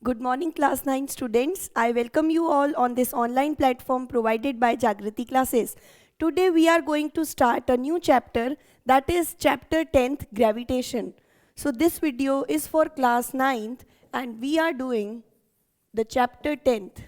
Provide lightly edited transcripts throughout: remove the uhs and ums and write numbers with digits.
Good morning, class 9 students. I welcome you all on this online platform provided by Jagrati Classes. Today we are going to start a new chapter, that is chapter 10th, Gravitation. So this video is for class 9th and we are doing the chapter 10th.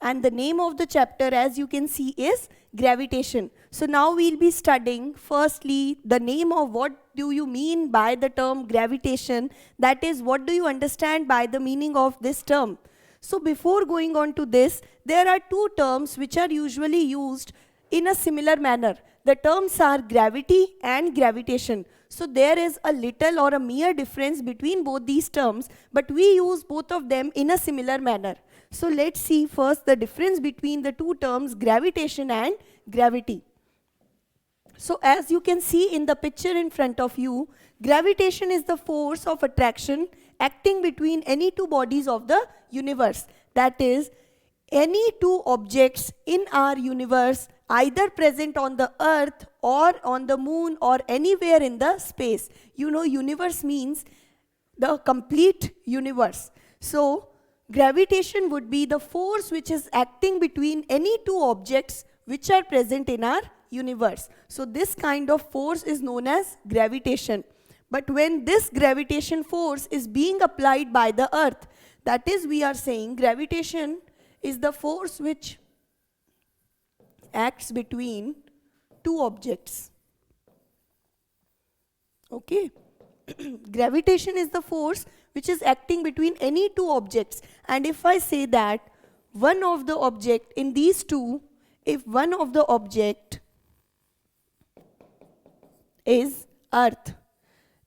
And the name of the chapter, as you can see, is gravitation. So now we'll be studying firstly the name of what do you mean by the term gravitation, that is, what do you understand by the meaning of this term. So before going on to this, there are two terms which are usually used in a similar manner. The terms are gravity and gravitation. So there is a little or a mere difference between both these terms, but we use both of them in a similar manner. So let's see first the difference between the two terms gravitation and gravity. So as you can see in the picture in front of you, gravitation is the force of attraction acting between any two bodies of the universe. That is, any two objects in our universe either present on the earth or on the moon or anywhere in the space. You know, universe means the complete universe. So gravitation would be the force which is acting between any two objects which are present in our universe. So this kind of force is known as gravitation. But when this gravitation force is being applied by the earth, that is, we are saying gravitation is the force which acts between two objects. Okay? Gravitation is the force which is acting between any two objects. And if I say that one of the object in these two, if one of the object is earth,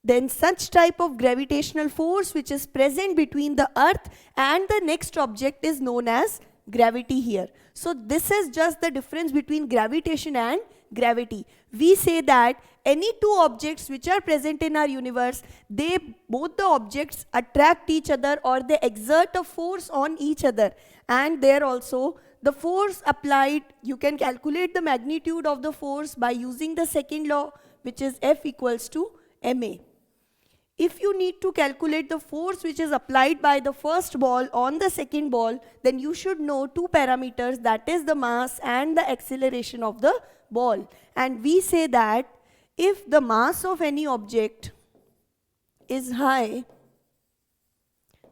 then such type of gravitational force which is present between the earth and the next object is known as gravity here. So this is just the difference between gravitation and gravity. We say that any two objects which are present in our universe, both the objects attract each other or they exert a force on each other. And there also the force applied, you can calculate the magnitude of the force by using the second law, which is F equals to ma. If you need to calculate the force which is applied by the first ball on the second ball, then you should know two parameters, that is the mass and the acceleration of the ball. And we say that if the mass of any object is high,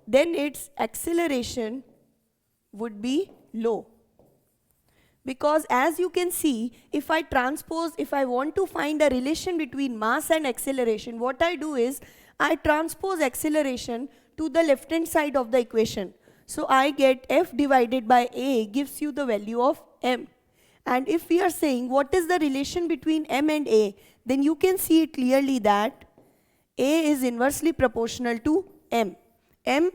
then its acceleration would be low. Because as you can see, if I want to find a relation between mass and acceleration, what I do is I transpose acceleration to the left hand side of the equation. So I get F divided by A gives you the value of m. And if we are saying what is the relation between m and A, then you can see it clearly that A is inversely proportional to m. M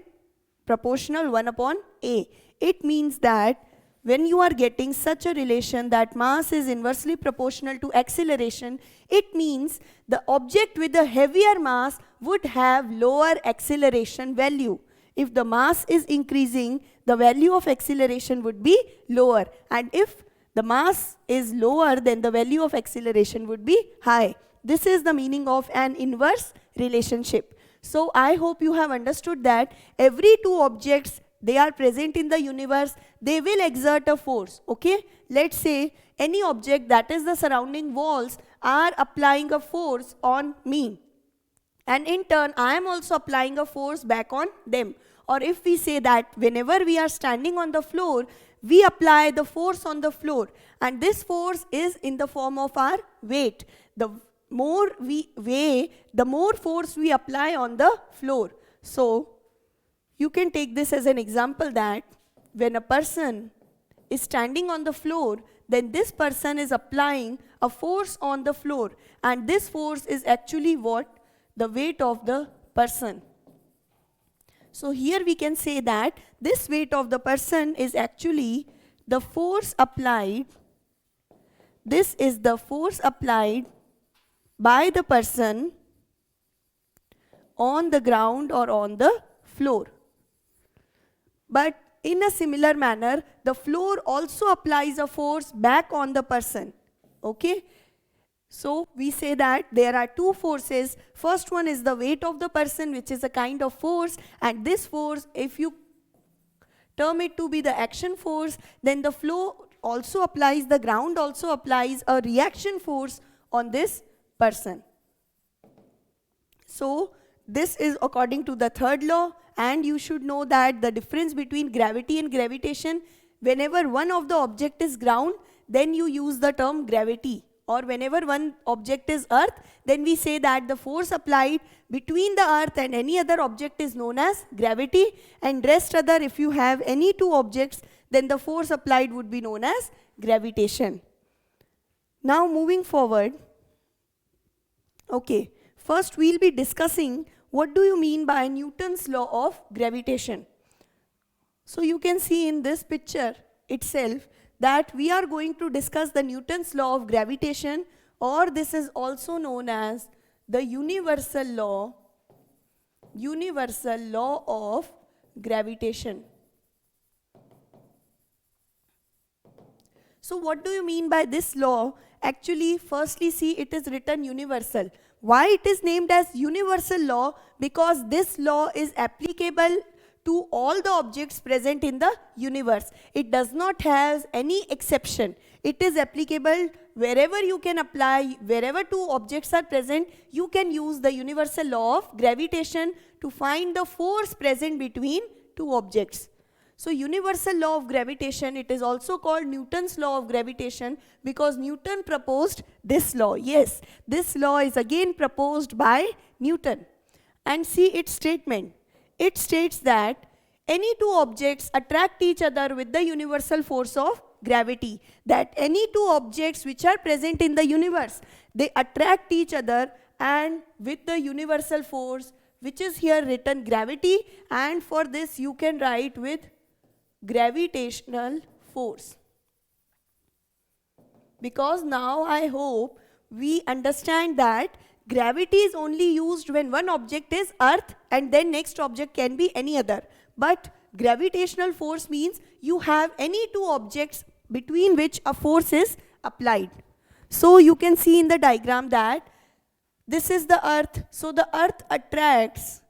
proportional 1 upon A. It means that when you are getting such a relation that mass is inversely proportional to acceleration, it means the object with a heavier mass would have lower acceleration value. If the mass is increasing, the value of acceleration would be lower. And if the mass is lower, then the value of acceleration would be high. This is the meaning of an inverse relationship. So I hope you have understood that every two objects, they are present in the universe, they will exert a force. Okay? Let's say any object, that is the surrounding walls, are applying a force on me. And in turn, I am also applying a force back on them. Or if we say that whenever we are standing on the floor, we apply the force on the floor. And this force is in the form of our weight. The more we weigh, the more force we apply on the floor. So you can take this as an example that when a person is standing on the floor, then this person is applying a force on the floor. And this force is actually what? The weight of the person. So here we can say that this weight of the person is actually the force applied. This is the force applied by the person on the ground or on the floor. But in a similar manner, the floor also applies a force back on the person. Okay? So we say that there are two forces. First one is the weight of the person, which is a kind of force, and this force, if you term it to be the action force, then the flow also applies, the ground also applies a reaction force on this person. So this is according to the third law, and you should know that the difference between gravity and gravitation, whenever one of the object is ground, then you use the term gravity, or whenever one object is earth, then we say that the force applied between the earth and any other object is known as gravity, and rest other, if you have any two objects, then the force applied would be known as gravitation. Now moving forward, okay, first we'll be discussing what do you mean by Newton's law of gravitation. So you can see in this picture itself that we are going to discuss the Newton's law of gravitation, or this is also known as the universal law of gravitation. So what do you mean by this law? Actually, firstly, see, it is written universal. Why it is named as universal law? Because this law is applicable to all the objects present in the universe. It does not have any exception. It is applicable wherever you can apply, wherever two objects are present, you can use the universal law of gravitation to find the force present between two objects. So universal law of gravitation, it is also called Newton's law of gravitation because Newton proposed this law. Yes, this law is again proposed by Newton. And see its statement. It states that any two objects attract each other with the universal force of gravity. That any two objects which are present in the universe, they attract each other and with the universal force, which is here written gravity, and for this you can write with gravitational force. Because now I hope we understand that gravity is only used when one object is earth and then next object can be any other. But gravitational force means you have any two objects between which a force is applied. So you can see in the diagram that this is the earth. So the earth attracts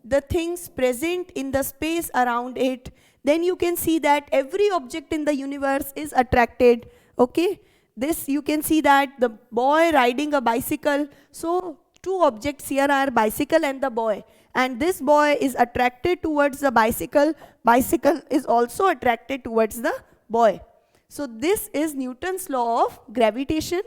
the things present in the space around it. Then you can see that every object in the universe is attracted. Okay, this you can see that the boy riding a bicycle. So two objects here are bicycle and the boy, and this boy is attracted towards the bicycle. Bicycle is also attracted towards the boy. So this is Newton's law of gravitation.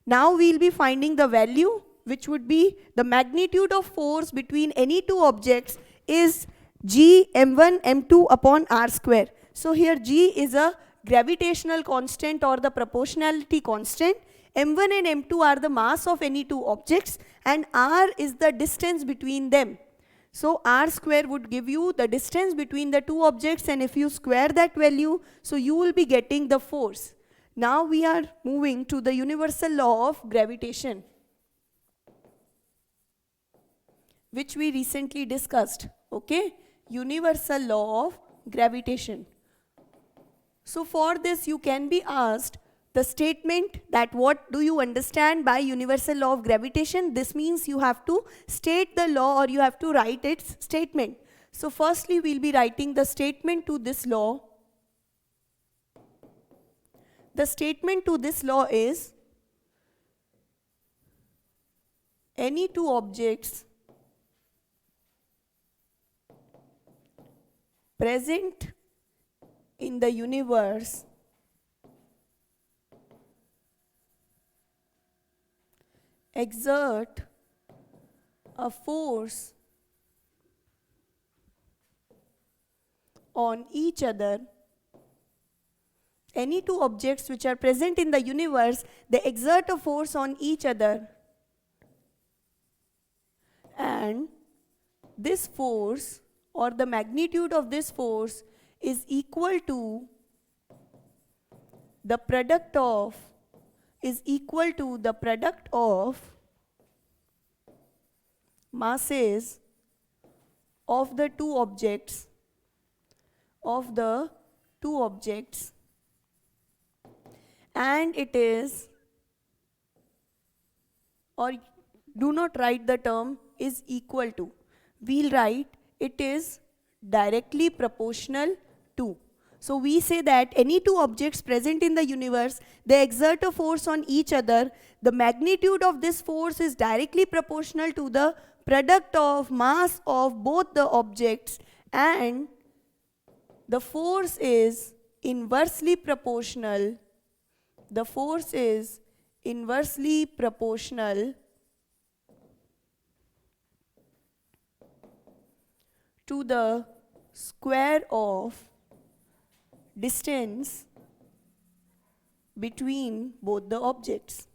Now we'll be finding the value, which would be the magnitude of force between any two objects is G m1 m2 upon r square. So here G is a gravitational constant or the proportionality constant. m1 and m2 are the mass of any two objects, and r is the distance between them. So r square would give you the distance between the two objects, and if you square that value, so you will be getting the force. Now we are moving to the universal law of gravitation, which we recently discussed. Okay, universal law of gravitation. So for this you can be asked the statement that what do you understand by universal law of gravitation. This means you have to state the law or you have to write its statement. So firstly we'll be writing the statement to this law. The statement to this law is any two objects present in the universe exert a force on each other. Any two objects which are present in the universe, they exert a force on each other, and this force or the magnitude of this force is equal to the product of masses of the two objects and it is or do not write the term is equal to. We'll write it is directly proportional to. So we say that any two objects present in the universe, they exert a force on each other. The magnitude of this force is directly proportional to the product of mass of both the objects, and the force is inversely proportional. The force is inversely proportional to the square of distance between both the objects.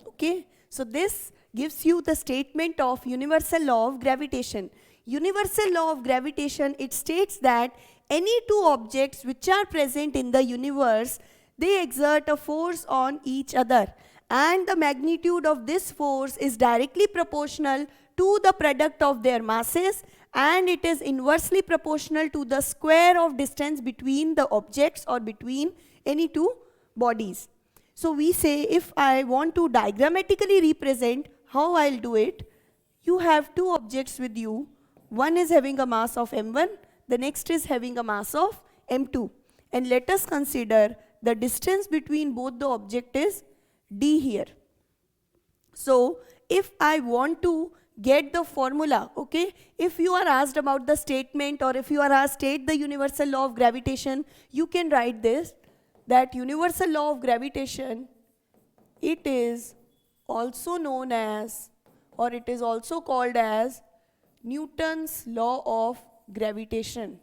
Okay, so this gives you the statement of universal law of gravitation. Universal law of gravitation, it states that any two objects which are present in the universe, they exert a force on each other, and the magnitude of this force is directly proportional to the product of their masses, and it is inversely proportional to the square of distance between the objects or between any two bodies. So we say, if I want to diagrammatically represent how I'll do it, you have two objects with you. One is having a mass of m1, the next is having a mass of m2. And let us consider the distance between both the object is d here. So if I want to get the formula, okay, if you are asked about the statement, or if you are asked state the universal law of gravitation, you can write this, that universal law of gravitation, it is also known as, or it is also called as, Newton's law of gravitation.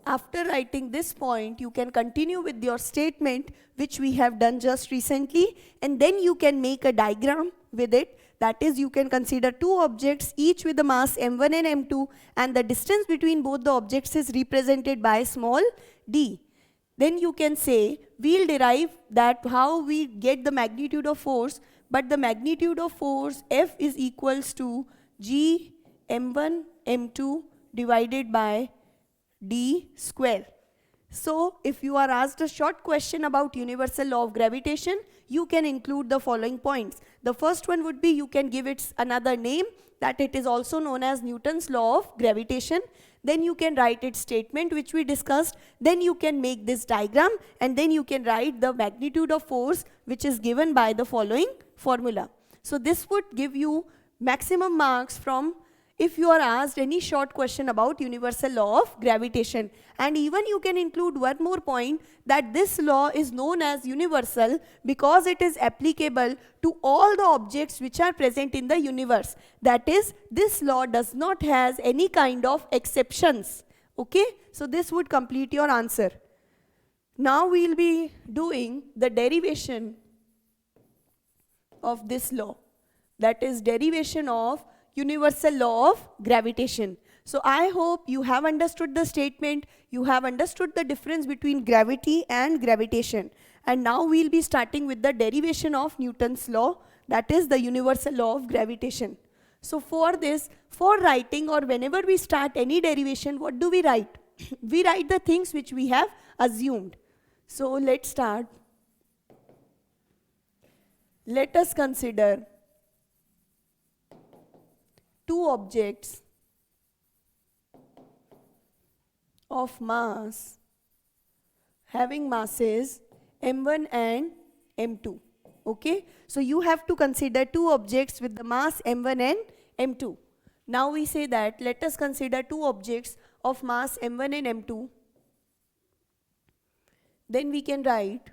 After writing this point, you can continue with your statement, which we have done just recently, and then you can make a diagram with it. That is, you can consider two objects, each with a mass m1 and m2, and the distance between both the objects is represented by small d. Then you can say, we'll derive that how we get the magnitude of force, but the magnitude of force F is equals to g m1 m2 divided by d square. So if you are asked a short question about universal law of gravitation, you can include the following points. The first one would be, you can give it another name, that it is also known as Newton's law of gravitation. Then you can write its statement, which we discussed. Then you can make this diagram, and then you can write the magnitude of force, which is given by the following formula. So this would give you maximum marks from if you are asked any short question about universal law of gravitation. And even you can include one more point, that this law is known as universal because it is applicable to all the objects which are present in the universe. That is, this law does not has any kind of exceptions. Okay, so this would complete your answer. Now we will be doing the derivation of this law, that is derivation of universal law of gravitation. So I hope you have understood the statement, you have understood the difference between gravity and gravitation. And now we'll be starting with the derivation of Newton's law, that is the universal law of gravitation. So for this, for writing, or whenever we start any derivation, what do we write? We write the things which we have assumed. So let's start. Let us consider two objects of mass having masses m1 and m2. Okay, so you have to consider two objects with the mass m1 and m2. Now we say that let us consider two objects of mass m1 and m2. Then we can write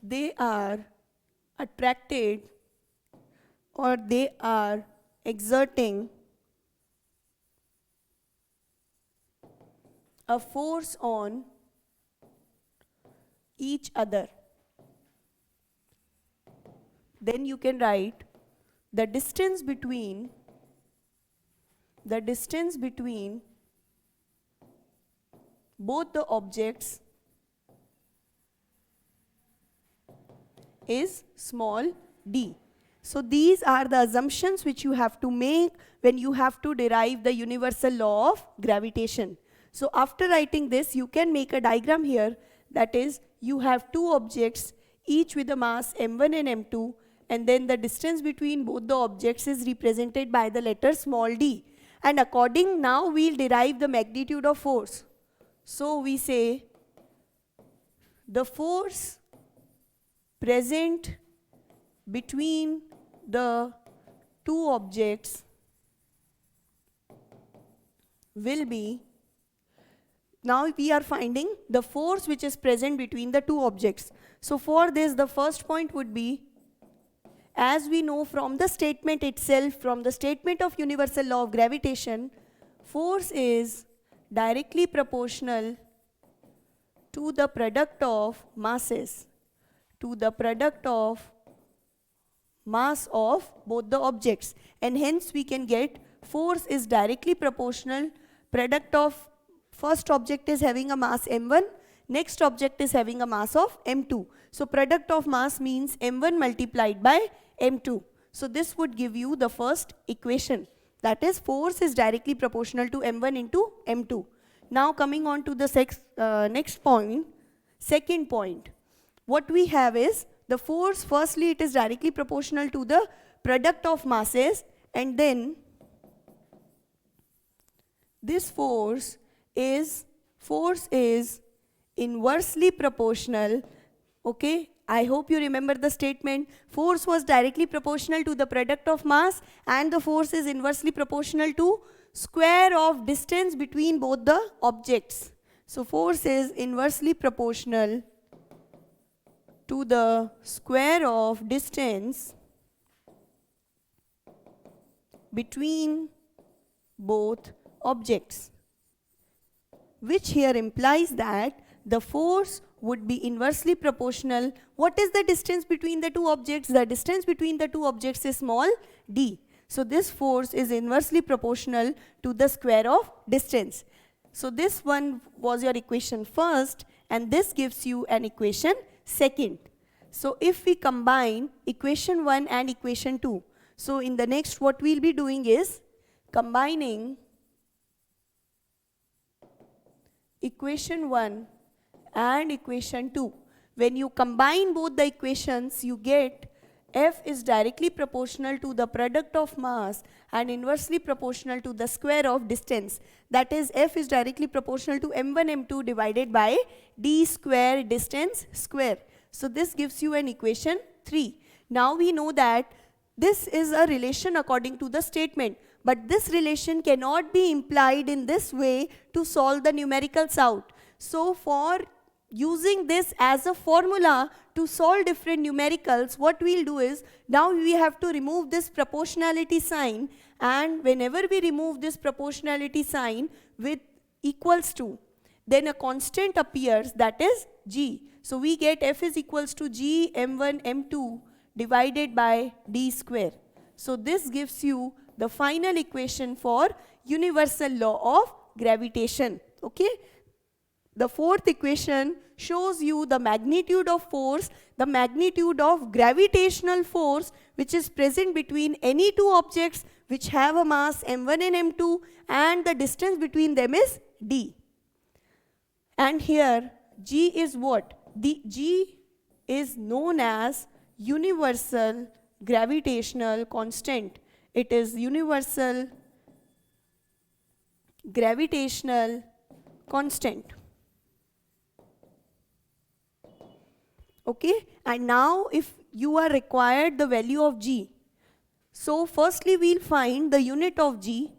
they are attracted, or they are exerting a force on each other. Then you can write the distance between both the objects is small d. So these are the assumptions which you have to make when you have to derive the universal law of gravitation. So after writing this, you can make a diagram here, that is, you have two objects, each with a mass m1 and m2, and then the distance between both the objects is represented by the letter small d. And according, now we'll derive the magnitude of force. So we say the force present between the two objects will be, now we are finding the force which is present between the two objects. So for this, the first point would be, as we know from the statement itself, from the statement of universal law of gravitation, force is directly proportional to the product of masses, to the product of mass of both the objects, and hence we can get force is directly proportional, product of first object is having a mass m1, next object is having a mass of m2. So product of mass means m1 multiplied by m2. So this would give you the first equation, that is force is directly proportional to m1 into m2. Now coming on to the next point, second point, what we have is the force, firstly it is directly proportional to the product of masses, and then this force is inversely proportional. Okay, I hope you remember the statement. Force was directly proportional to the product of mass, and the force is inversely proportional to square of distance between both the objects. So force is inversely proportional to the square of distance between both objects, which here implies that the force would be inversely proportional. What is the distance between the two objects? The distance between the two objects is small d. So this force is inversely proportional to the square of distance. So this one was your equation first, and this gives you an equation second. So if we combine equation 1 and equation 2, so in the next what we'll be doing is combining equation 1 and equation 2. When you combine both the equations, you get F is directly proportional to the product of mass and inversely proportional to the square of distance. That is, F is directly proportional to m1 m2 divided by d square distance square. So this gives you an equation 3. Now we know that this is a relation according to the statement, but this relation cannot be implied in this way to solve the numericals out. So for using this as a formula to solve different numericals, what we'll do is, now we have to remove this proportionality sign, and whenever we remove this proportionality sign with equals to, then a constant appears, that is g. So we get F is equals to g m1 m2 divided by d square. So this gives you the final equation for universal law of gravitation. Okay. The fourth equation shows you the magnitude of force, the magnitude of gravitational force which is present between any two objects which have a mass m1 and m2, and the distance between them is d. And here g is what? The g is known as universal gravitational constant. It is universal gravitational constant. Okay, and now if you are required the value of g, so firstly we'll find the unit of g.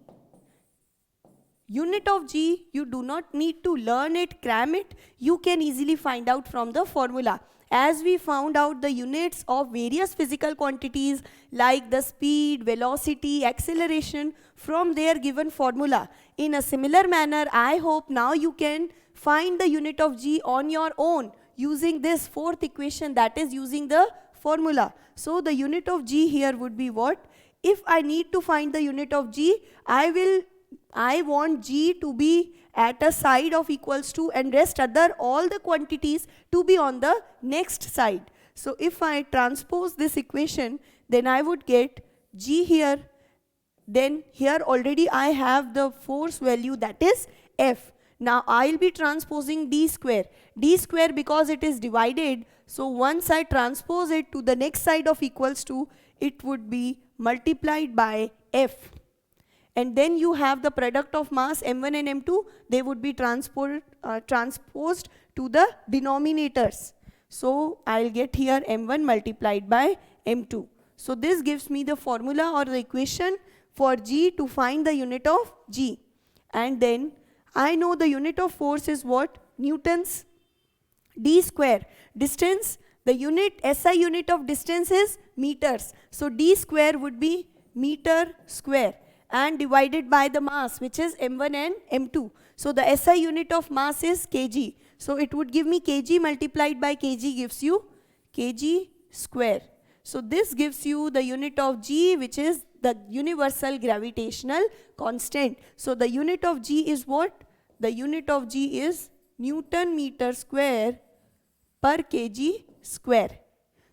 Unit of g, you do not need to learn it, cram it, you can easily find out from the formula. As we found out the units of various physical quantities like the speed, velocity, acceleration from their given formula. In a similar manner, I hope now you can find the unit of g on your own using this fourth equation, that is using the formula. So the unit of g here would be what? If I need to find the unit of g, I want g to be at a side of equals to and rest all the quantities to be on the next side. So if I transpose this equation, then I would get G here. Then here already I have the force value, that is F. Now I'll be transposing D square. D square, because it is divided, so once I transpose it to the next side of equals to, it would be multiplied by F. And then you have the product of mass M1 and M2, they would be transposed to the denominators. So I'll get here M1 multiplied by M2. So this gives me the formula or the equation for G to find the unit of G. And then I know the unit of force is what? Newtons. D square, distance, the unit, SI unit of distance is meters. So D square would be meter square, and divided by the mass, which is M1 and M2. So the SI unit of mass is kg. So it would give me kg multiplied by kg gives you kg square. So this gives you the unit of G, which is the universal gravitational constant. So the unit of G is what? The unit of G is Newton meter square per kg square.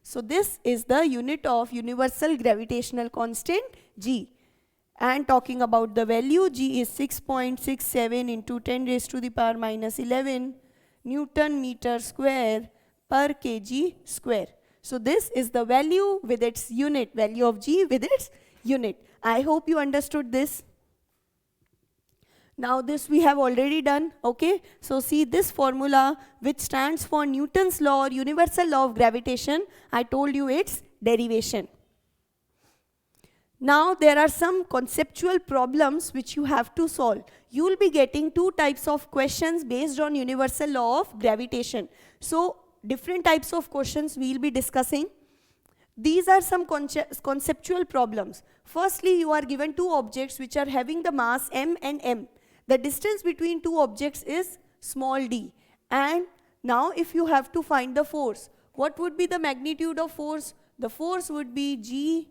So this is the unit of universal gravitational constant G. And talking about the value, G is 6.67 into 10 raised to the power minus 11 Newton meter square per kg square. So this is the value with its unit, value of G with its unit. I hope you understood this. Now this we have already done, okay? So see this formula, which stands for Newton's law or universal law of gravitation, I told you its derivation. Now there are some conceptual problems which you have to solve. You will be getting two types of questions based on universal law of gravitation. So different types of questions we will be discussing. These are some conceptual problems. Firstly, you are given two objects which are having the mass m and m. The distance between two objects is small d. And now if you have to find the force, what would be the magnitude of force? The force would be G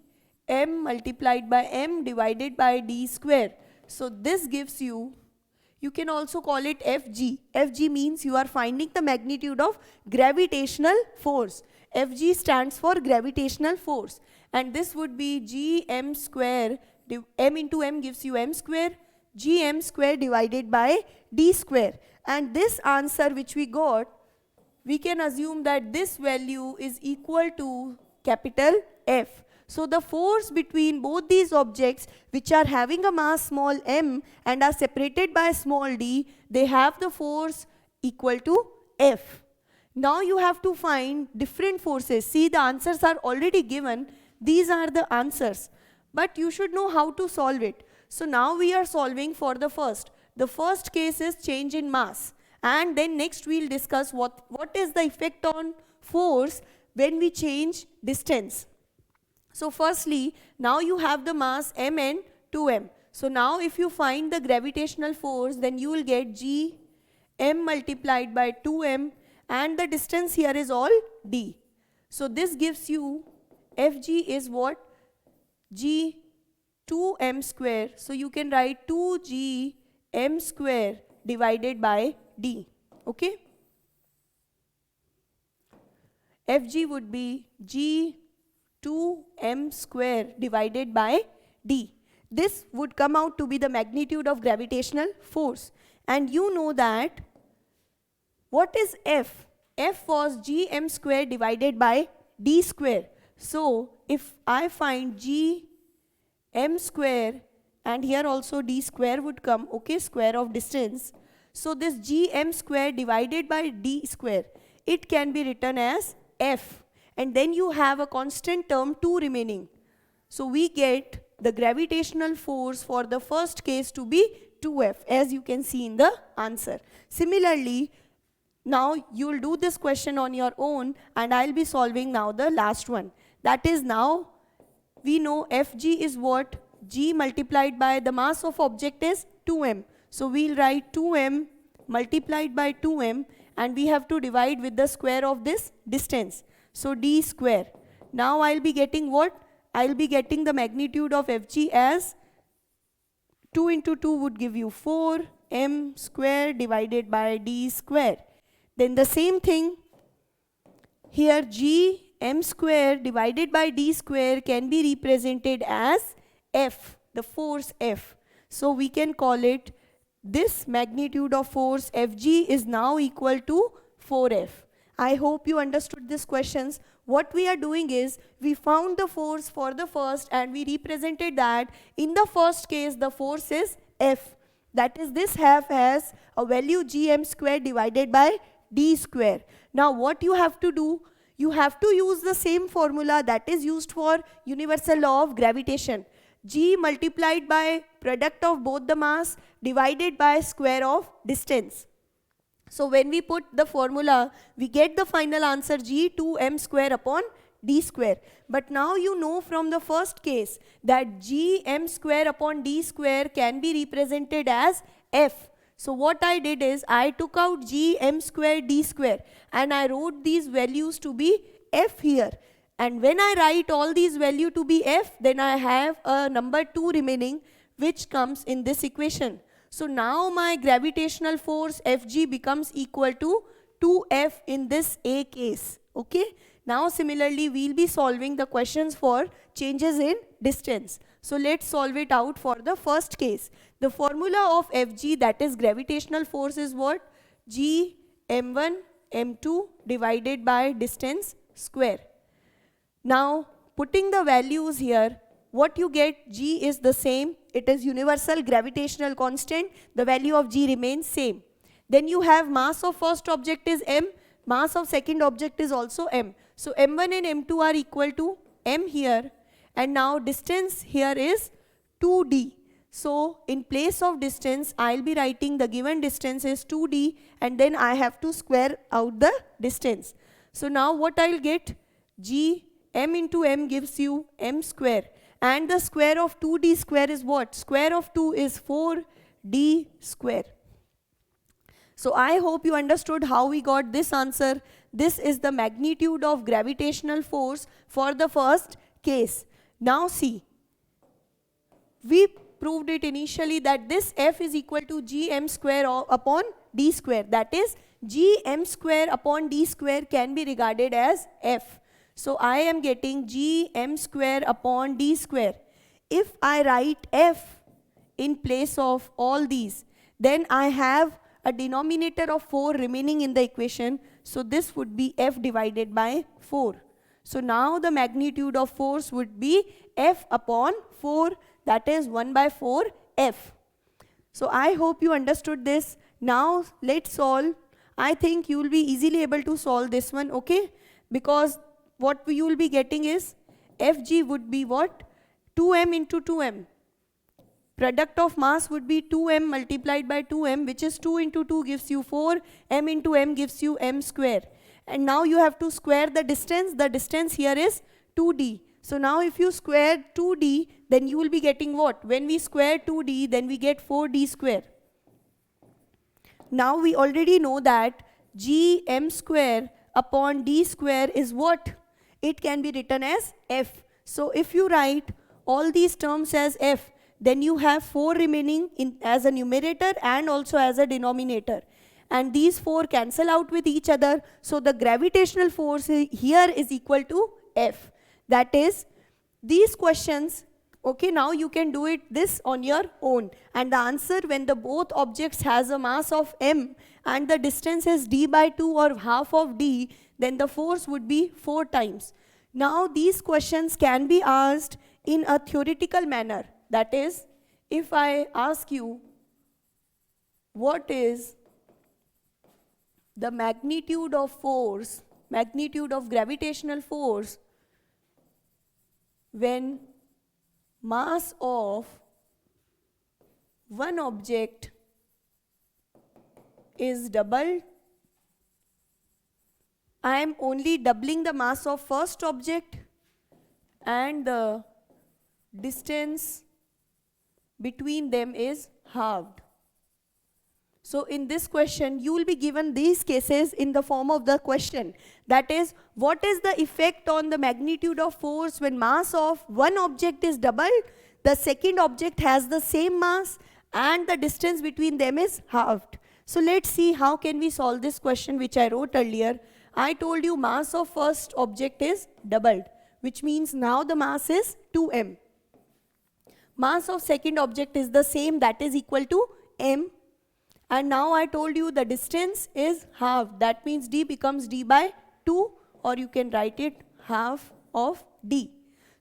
m multiplied by m divided by d square. So this gives you can also call it Fg. Fg means you are finding the magnitude of gravitational force. Fg stands for gravitational force. And this would be Gm square, m into m gives you m square, Gm square divided by d square. And this answer which we got, we can assume that this value is equal to capital F. So the force between both these objects which are having a mass small m and are separated by small d, they have the force equal to F. Now you have to find different forces. See, the answers are already given. These are the answers. But you should know how to solve it. So now we are solving for the first. The first case is change in mass. And then next we'll discuss what is the effect on force when we change distance. So firstly, now you have the mass m and 2m. So now if you find the gravitational force, then you will get G m multiplied by 2m, and the distance here is all d. So this gives you Fg is what? G 2m square. So you can write 2g m square divided by d. Okay? Fg would be G 2m square divided by d. This would come out to be the magnitude of gravitational force. And you know that what is F? F was Gm square divided by d square. So if I find Gm square, and here also d square would come, okay, square of distance. So this Gm square divided by d square, it can be written as F. And then you have a constant term 2 remaining. So we get the gravitational force for the first case to be 2F, as you can see in the answer. Similarly, now you will do this question on your own, and I'll be solving now the last one. That is, now we know Fg is what? G multiplied by the mass of object is 2m. So we'll write 2m multiplied by 2m, and we have to divide with the square of this distance. So d square. Now I'll be getting what? I'll be getting the magnitude of Fg as 2 into 2 would give you 4m square divided by d square. Then the same thing here, G m square divided by d square can be represented as F, the force F. So we can call it, this magnitude of force Fg is now equal to 4F. I hope you understood these questions. What we are doing is, we found the force for the first and we represented that in the first case the force is F. That is, this half has a value gm square divided by d square. Now what you have to do, you have to use the same formula that is used for universal law of gravitation. G multiplied by product of both the mass divided by square of distance. So when we put the formula, we get the final answer G 2m square upon d square. But now you know from the first case that G m square upon d square can be represented as F. So what I did is, I took out G m square d square and I wrote these values to be F here. And when I write all these values to be F, then I have a number 2 remaining, which comes in this equation. So now my gravitational force Fg becomes equal to 2F in this A case. Okay. Now similarly we will be solving the questions for changes in distance. So let's solve it out for the first case. The formula of Fg, that is gravitational force, is what? G m1 m2 divided by distance square. Now putting the values here, what you get, G is the same. It is universal gravitational constant. The value of G remains same. Then you have mass of first object is m, mass of second object is also m. So m1 and m2 are equal to m here, and now distance here is 2d. So in place of distance, I'll be writing the given distance is 2d, and then I have to square out the distance. So now what I'll get, G m into m gives you m square, and the square of 2d square is what? Square of 2 is 4d square. So I hope you understood how we got this answer. This is the magnitude of gravitational force for the first case. Now see, we proved it initially that this F is equal to Gm square upon d square. That is, Gm square upon d square can be regarded as F. So I am getting Gm square upon d square. If I write F in place of all these, then I have a denominator of 4 remaining in the equation. So this would be F divided by 4. So now the magnitude of force would be F upon 4, that is 1 by 4 F. So I hope you understood this. Now let's solve. I think you will be easily able to solve this one, okay? Because what you will be getting is, Fg would be what? 2m into 2m. Product of mass would be 2m multiplied by 2m, which is 2 into 2 gives you 4, m into m gives you m square. And now you have to square the distance here is 2d. So now if you square 2d, then you will be getting what? When we square 2d, then we get 4d square. Now we already know that Gm square upon d square is what? It can be written as F. So if you write all these terms as F, then you have 4 remaining as a numerator and also as a denominator. And these 4 cancel out with each other. So the gravitational force here is equal to F. That is, these questions, okay, now you can do this on your own. And the answer, when the both objects has a mass of m and the distance is d by 2 or half of d, then the force would be 4 times. Now these questions can be asked in a theoretical manner. That is, if I ask you, what is the magnitude of force, magnitude of gravitational force when mass of one object is doubled? I am only doubling the mass of first object and the distance between them is halved. So in this question, you will be given these cases in the form of the question. That is, what is the effect on the magnitude of force when mass of one object is doubled, the second object has the same mass, and the distance between them is halved. So let's see how can we solve this question which I wrote earlier. I told you mass of first object is doubled, which means now the mass is 2m. Mass of second object is the same, that is equal to m. And now I told you the distance is half, that means d becomes d by 2, or you can write it half of d.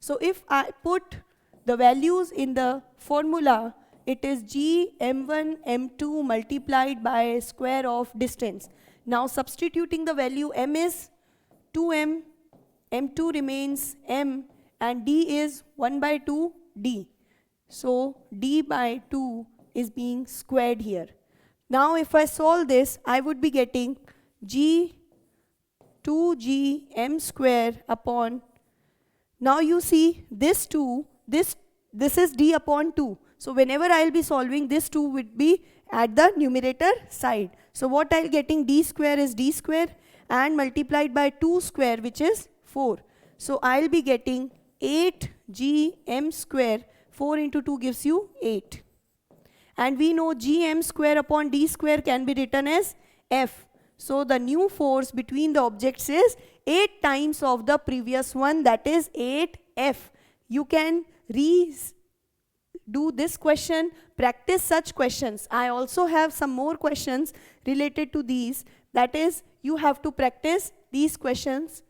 So if I put the values in the formula, it is g m1 m2 multiplied by square of distance. Now substituting the value, m is 2m, m2 remains m, and d is 1 by 2 d. So d by 2 is being squared here. Now if I solve this, I would be getting g 2g m square upon, now you see this 2, this is d upon 2. So whenever I will be solving, this 2 would be at the numerator side. So what I will getting, d square is d square and multiplied by 2 square, which is 4. So I will be getting 8g m square, 4 into 2 gives you 8. And we know gm square upon d square can be written as f. So the new force between the objects is 8 times of the previous one, that is 8f. You can do this question, practice such questions. I also have some more questions related to these. That is, you have to practice these questions.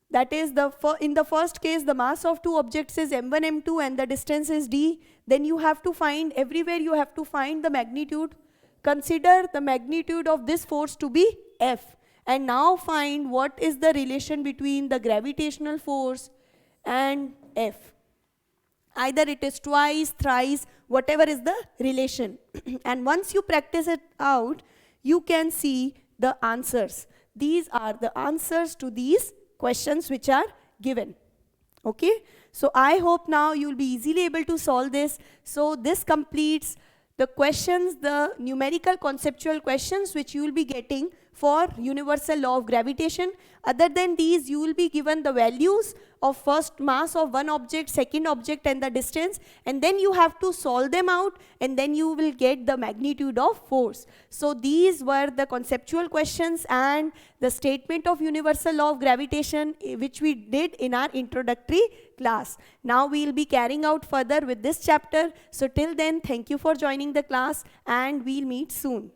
That is, in the first case, the mass of two objects is m1, m2 and the distance is d. Then you have to find, everywhere you have to find the magnitude. Consider the magnitude of this force to be F. And now find what is the relation between the gravitational force and F. Either it is twice, thrice, whatever is the relation. And once you practice it out, you can see the answers. These are the answers to these questions which are given. Okay? So I hope now you will be easily able to solve this. So this completes the questions, the numerical conceptual questions which you will be getting for universal law of gravitation. Other than these, you will be given the values of first mass of one object, second object and the distance, and then you have to solve them out and then you will get the magnitude of force. So these were the conceptual questions and the statement of universal law of gravitation which we did in our introductory class. Now we will be carrying out further with this chapter. So till then, thank you for joining the class and we'll meet soon.